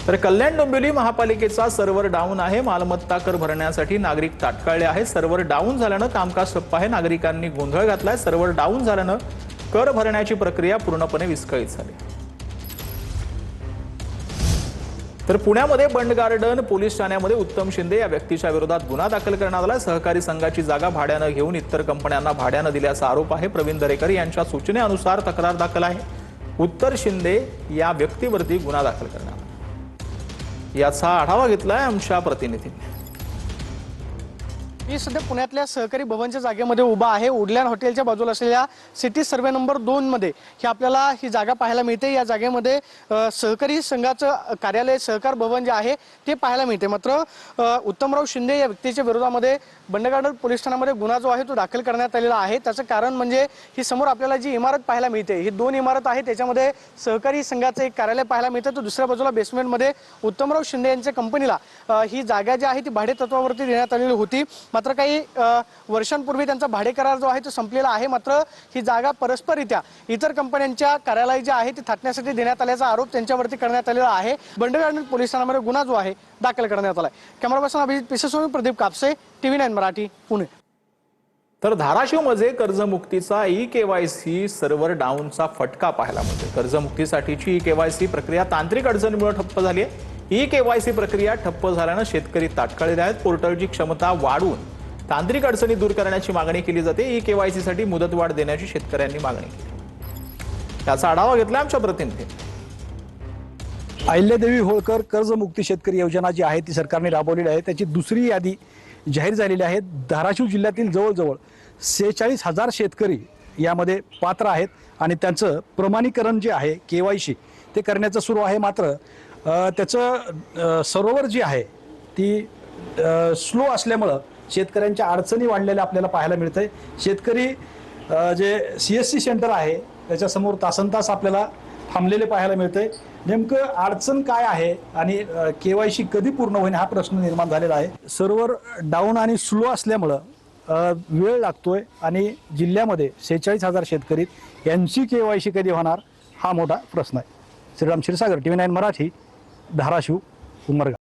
तर कल्याण डोंबिवली महापालिकेचा server down आहे। मालमत्ता कर भरण्यासाठी नागरिक ताटकळले आहेत। सर्व्हर डाऊन झाल्याने कामकाज ठप्प आहे। नागरिकांनी गोंधळ घातलाय। सर्व्हर डाऊन झाल्याने कर भरण्याची प्रक्रिया पूर्णपणे विस्कळीत झाली। तर पुण्यामध्ये बंड गार्डन पोलीस ठाण्यामध्ये उत्तम शिंदे या व्यक्तीच्या विरोधात गुन्हा दाखल करण्यात आला। सहकारी संघाची जागा भाड्याने घेऊन इतर कंपन्यांना भाड्याने दिल्याचा आरोप आहे। प्रवीण दरेकर यांच्या सूचनेनुसार तक्रार दाखल आहे। उत्तर शिंदे या व्यक्तीवरती गुन्हा दाखल करण्यात आला। याचा आढावा घेतलाय आमच्या प्रतिनिधींनी। मी सध्या पुण्यातल्या सहकारी भवनच्या जागेमध्ये उभा आहे। उडलँड हॉटेलच्या बाजूला असलेल्या सिटी सर्वे नंबर 2 मध्ये ही आपल्याला ही जागा पाहायला मिळते। या जागेमध्ये सहकारी संघाचं कार्यालय सहकार भवन जे आहे ते पाहायला मिळते। मात्र उत्तमराव शिंदे या व्यक्तीच्या विरोधामध्ये बंड गार्डन पोलीस ठाण्यामध्ये गुन्हा जो आहे तो दाखल करण्यात आलेला आहे। त्याचं कारण म्हणजे ही समोर आपल्याला जी इमारत पाहायला मिळते ही 2 इमारत आहे। त्याच्यामध्ये सहकारी संघाचं एक कार्यालय पाहायला मिळतं, तर दुसऱ्या बाजूला बेसमेंटमध्ये उत्तमराव शिंदे यांच्या कंपनीला ही जागा जी आहे ती भाडे तत्वावरती देण्यात आलेली होती। मात्र काही वर्षांपूर्वी त्यांचा भाडे करार जो आहे तो संपलेला आहे। मात्र ही जागा परस्पररित्या इतर कंपन्यांच्या कार्यालय जे आहे ते थाटण्यासाठी देण्यात आल्याचा आरोप त्यांच्यावरती करण्यात आलेला आहे। बंड गार्डन पोलीस ठाण्यामध्ये गुन्हा जो आहे दाखल करण्यात आलाय। Camera person Abhijit Piseswami, Pradeep Kapse, TV9 Marathi, Pune. तर धाराशिवमध्ये कर्जमुक्तीचा ई-केवायसी सर्व्हर डाऊनचा फटका पाहायला मिळतो। कर्जमुक्तीसाठीची ई-केवायसी प्रक्रिया तांत्रिक अडचणीमुळे ठप्प झाली आहे। ई-केवायसी प्रक्रिया ठप्प झाल्याने शेतकरी ताटकळलेले आहेत। पोर्टलची क्षमता वाढवून तांत्रिक अडचणी दूर करण्याची मागणी केली जाते। ई-केवायसी साठी मुदतवाढ देण्याची शेतकऱ्यांनी मागणी केली। याचा आढावा घेतला आमच्या प्रतिनिधींनी। अहिल्यादेवी होळकर कर्जमुक्ती शेतकरी योजना जी आहे ती सरकारने राबवलेली आहे। त्याची दुसरी यादी जाहीर झालेली आहे। धाराशिव जिल्ह्यातील जवळजवळ 46,000 शेतकरी यामध्ये पात्र आहेत आणि त्यांचं प्रमाणीकरण जे आहे केवायसी ते करण्याचं सुरू आहे। मात्र त्याचं सर्व्हर जी आहे ती स्लो असल्यामुळं शेतकऱ्यांच्या अडचणी वाढलेल्या आपल्याला पाहायला मिळतंय। शेतकरी जे CSC सेंटर आहे त्याच्यासमोर तासनतास आपल्याला थांबलेले पाहायला मिळतंय। नेमकं अडचण काय आहे आणि केवायसी कधी पूर्ण होईल हा प्रश्न निर्माण झालेला आहे। सर्व्हर डाऊन आणि स्लो असल्यामुळं वेळ लागतोय आणि जिल्ह्यामध्ये 46,000 शेतकरी यांची केवायसी कधी होणार हा मोठा प्रश्न आहे। श्रीराम क्षीरसागर, TV9 मराठी, धाराशिव, उमरगा।